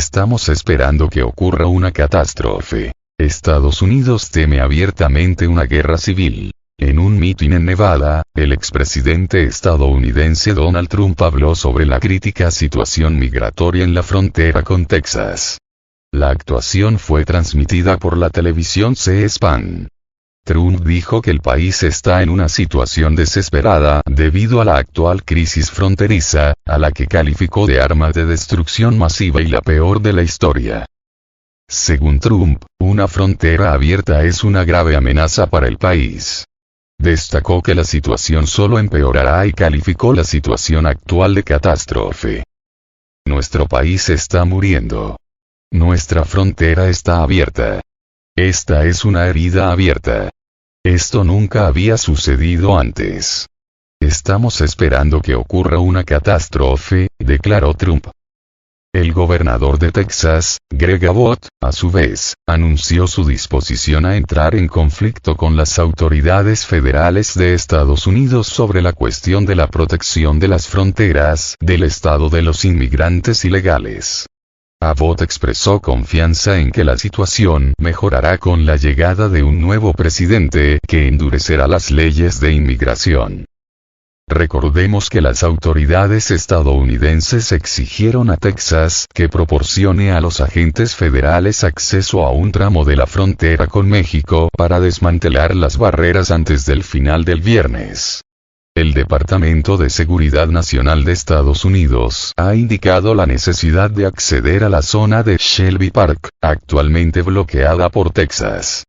Estamos esperando que ocurra una catástrofe. Estados Unidos teme abiertamente una guerra civil. En un mitin en Nevada, el expresidente estadounidense Donald Trump habló sobre la crítica situación migratoria en la frontera con Texas. La actuación fue transmitida por la televisión C-SPAN. Trump dijo que el país está en una situación desesperada debido a la actual crisis fronteriza, a la que calificó de arma de destrucción masiva y la peor de la historia. Según Trump, una frontera abierta es una grave amenaza para el país. Destacó que la situación solo empeorará y calificó la situación actual de catástrofe. Nuestro país está muriendo. Nuestra frontera está abierta. Esta es una herida abierta. Esto nunca había sucedido antes. Estamos esperando que ocurra una catástrofe, declaró Trump. El gobernador de Texas, Greg Abbott, a su vez, anunció su disposición a entrar en conflicto con las autoridades federales de Estados Unidos sobre la cuestión de la protección de las fronteras del estado de los inmigrantes ilegales. Abbott expresó confianza en que la situación mejorará con la llegada de un nuevo presidente que endurecerá las leyes de inmigración. Recordemos que las autoridades estadounidenses exigieron a Texas que proporcione a los agentes federales acceso a un tramo de la frontera con México para desmantelar las barreras antes del final del viernes. El Departamento de Seguridad Nacional de Estados Unidos ha indicado la necesidad de acceder a la zona de Shelby Park, actualmente bloqueada por Texas.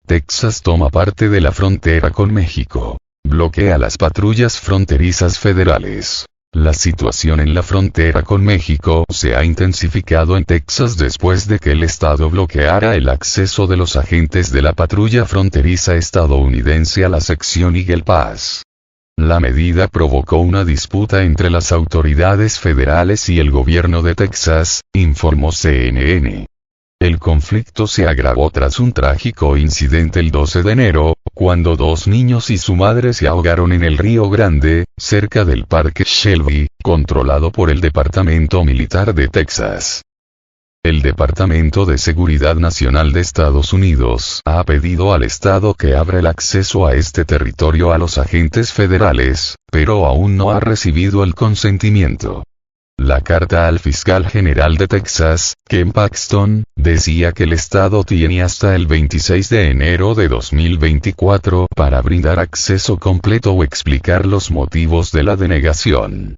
Texas toma parte de la frontera con México. Bloquea las patrullas fronterizas federales. La situación en la frontera con México se ha intensificado en Texas después de que el estado bloqueara el acceso de los agentes de la patrulla fronteriza estadounidense a la sección Eagle Pass. La medida provocó una disputa entre las autoridades federales y el gobierno de Texas, informó CNN. El conflicto se agravó tras un trágico incidente el 12 de enero, cuando dos niños y su madre se ahogaron en el Río Grande, cerca del Parque Shelby, controlado por el Departamento Militar de Texas. El Departamento de Seguridad Nacional de Estados Unidos ha pedido al estado que abra el acceso a este territorio a los agentes federales, pero aún no ha recibido el consentimiento. La carta al fiscal general de Texas, Ken Paxton, decía que el estado tiene hasta el 26 de enero de 2024 para brindar acceso completo o explicar los motivos de la denegación.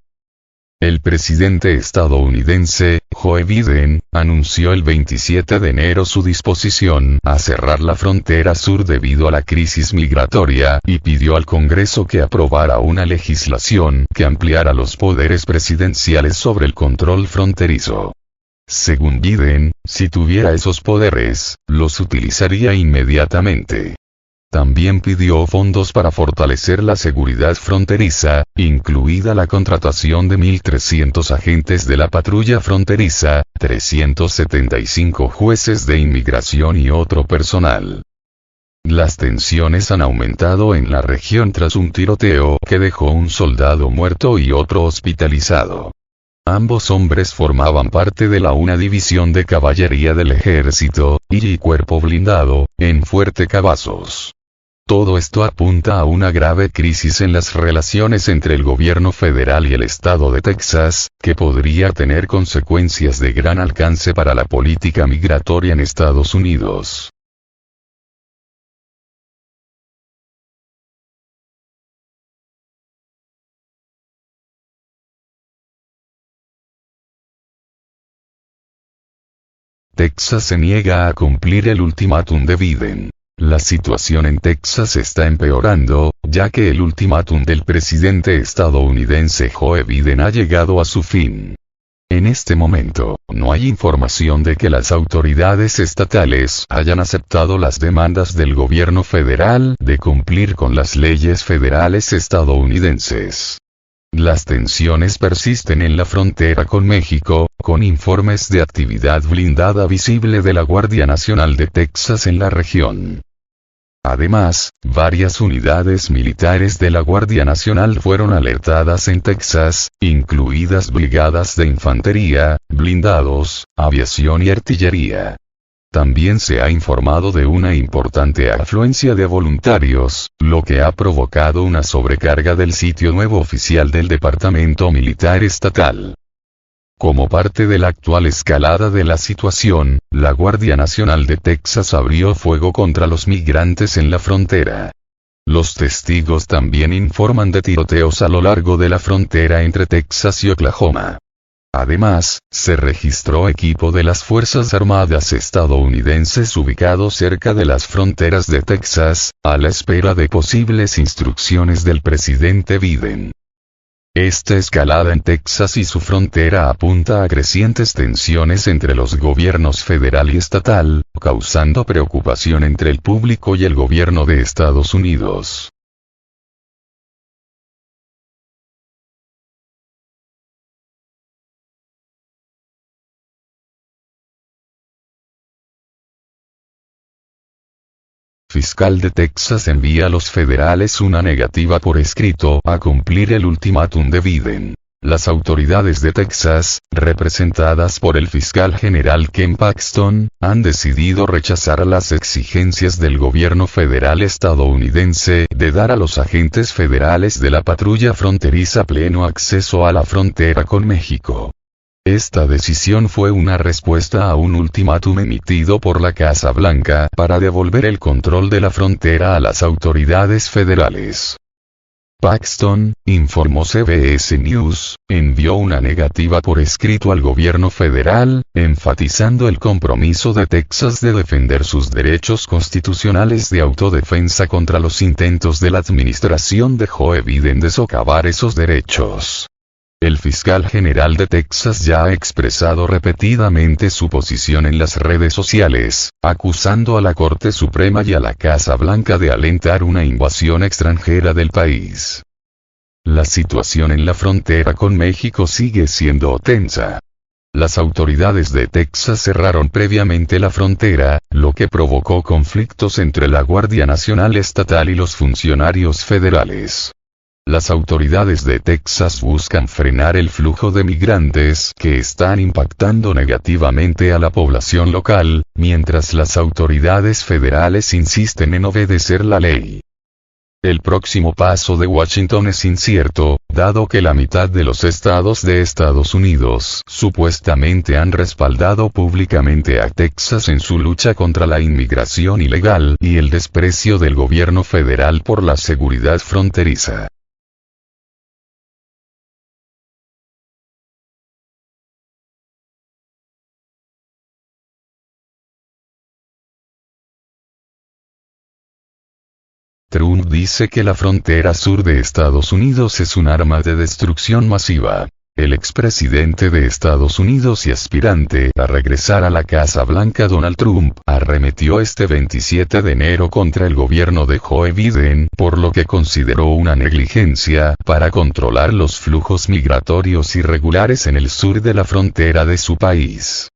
El presidente estadounidense, Joe Biden, anunció el 27 de enero su disposición a cerrar la frontera sur debido a la crisis migratoria y pidió al Congreso que aprobara una legislación que ampliara los poderes presidenciales sobre el control fronterizo. Según Biden, si tuviera esos poderes, los utilizaría inmediatamente. También pidió fondos para fortalecer la seguridad fronteriza, incluida la contratación de 1.300 agentes de la patrulla fronteriza, 375 jueces de inmigración y otro personal. Las tensiones han aumentado en la región tras un tiroteo que dejó un soldado muerto y otro hospitalizado. Ambos hombres formaban parte de la una división de caballería del ejército, y cuerpo blindado, en Fuerte Cavazos. Todo esto apunta a una grave crisis en las relaciones entre el gobierno federal y el estado de Texas, que podría tener consecuencias de gran alcance para la política migratoria en Estados Unidos. Texas se niega a cumplir el ultimátum de Biden. La situación en Texas está empeorando, ya que el ultimátum del presidente estadounidense Joe Biden ha llegado a su fin. En este momento, no hay información de que las autoridades estatales hayan aceptado las demandas del gobierno federal de cumplir con las leyes federales estadounidenses. Las tensiones persisten en la frontera con México, con informes de actividad blindada visible de la Guardia Nacional de Texas en la región. Además, varias unidades militares de la Guardia Nacional fueron alertadas en Texas, incluidas brigadas de infantería, blindados, aviación y artillería. También se ha informado de una importante afluencia de voluntarios, lo que ha provocado una sobrecarga del sitio nuevo oficial del Departamento Militar Estatal. Como parte de la actual escalada de la situación, la Guardia Nacional de Texas abrió fuego contra los migrantes en la frontera. Los testigos también informan de tiroteos a lo largo de la frontera entre Texas y Oklahoma. Además, se registró equipo de las Fuerzas Armadas estadounidenses ubicado cerca de las fronteras de Texas, a la espera de posibles instrucciones del presidente Biden. Esta escalada en Texas y su frontera apunta a crecientes tensiones entre los gobiernos federal y estatal, causando preocupación entre el público y el gobierno de Estados Unidos. Fiscal de Texas envía a los federales una negativa por escrito a cumplir el ultimátum de Biden. Las autoridades de Texas, representadas por el fiscal general Ken Paxton, han decidido rechazar las exigencias del gobierno federal estadounidense de dar a los agentes federales de la patrulla fronteriza pleno acceso a la frontera con México. Esta decisión fue una respuesta a un ultimátum emitido por la Casa Blanca para devolver el control de la frontera a las autoridades federales. Paxton, informó CBS News, envió una negativa por escrito al gobierno federal, enfatizando el compromiso de Texas de defender sus derechos constitucionales de autodefensa contra los intentos de la administración de Joe Biden de socavar esos derechos. El fiscal general de Texas ya ha expresado repetidamente su posición en las redes sociales, acusando a la Corte Suprema y a la Casa Blanca de alentar una invasión extranjera del país. La situación en la frontera con México sigue siendo tensa. Las autoridades de Texas cerraron previamente la frontera, lo que provocó conflictos entre la Guardia Nacional Estatal y los funcionarios federales. Las autoridades de Texas buscan frenar el flujo de migrantes que están impactando negativamente a la población local, mientras las autoridades federales insisten en obedecer la ley. El próximo paso de Washington es incierto, dado que la mitad de los estados de Estados Unidos supuestamente han respaldado públicamente a Texas en su lucha contra la inmigración ilegal y el desprecio del gobierno federal por la seguridad fronteriza. Trump dice que la frontera sur de Estados Unidos es un arma de destrucción masiva. El expresidente de Estados Unidos y aspirante a regresar a la Casa Blanca Donald Trump arremetió este 27 de enero contra el gobierno de Joe Biden por lo que consideró una negligencia para controlar los flujos migratorios irregulares en el sur de la frontera de su país.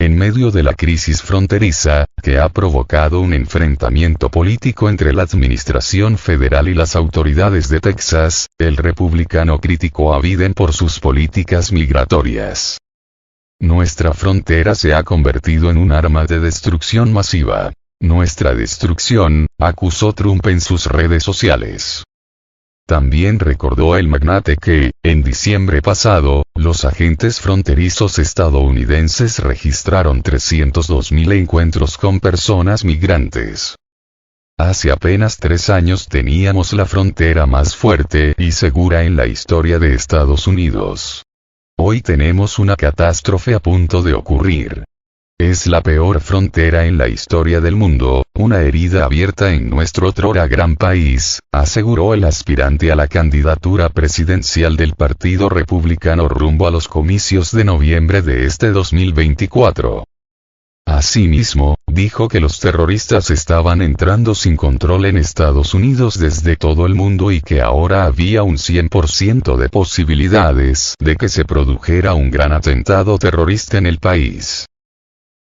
En medio de la crisis fronteriza, que ha provocado un enfrentamiento político entre la administración federal y las autoridades de Texas, el republicano criticó a Biden por sus políticas migratorias. Nuestra frontera se ha convertido en un arma de destrucción masiva. Nuestra destrucción, acusó Trump en sus redes sociales. También recordó el magnate que, en diciembre pasado, los agentes fronterizos estadounidenses registraron 302.000 encuentros con personas migrantes. Hace apenas 3 años teníamos la frontera más fuerte y segura en la historia de Estados Unidos. Hoy tenemos una catástrofe a punto de ocurrir. Es la peor frontera en la historia del mundo, una herida abierta en nuestro otrora gran país, aseguró el aspirante a la candidatura presidencial del Partido Republicano rumbo a los comicios de noviembre de este 2024. Asimismo, dijo que los terroristas estaban entrando sin control en Estados Unidos desde todo el mundo y que ahora había un 100% de posibilidades de que se produjera un gran atentado terrorista en el país.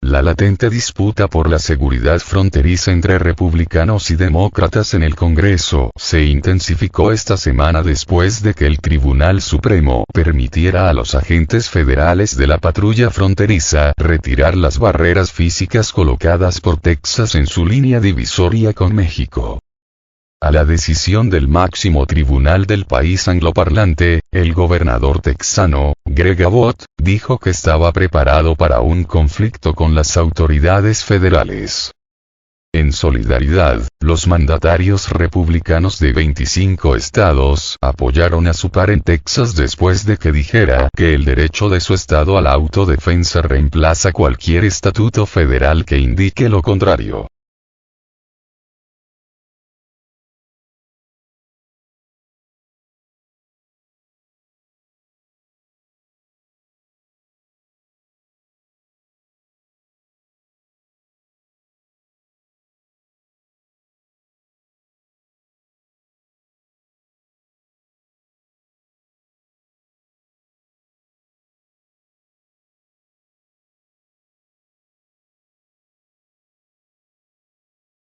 La latente disputa por la seguridad fronteriza entre republicanos y demócratas en el Congreso se intensificó esta semana después de que el Tribunal Supremo permitiera a los agentes federales de la patrulla fronteriza retirar las barreras físicas colocadas por Texas en su línea divisoria con México. A la decisión del máximo tribunal del país angloparlante, el gobernador texano, Greg Abbott, dijo que estaba preparado para un conflicto con las autoridades federales. En solidaridad, los mandatarios republicanos de 25 estados apoyaron a su par en Texas después de que dijera que el derecho de su estado a la autodefensa reemplaza cualquier estatuto federal que indique lo contrario.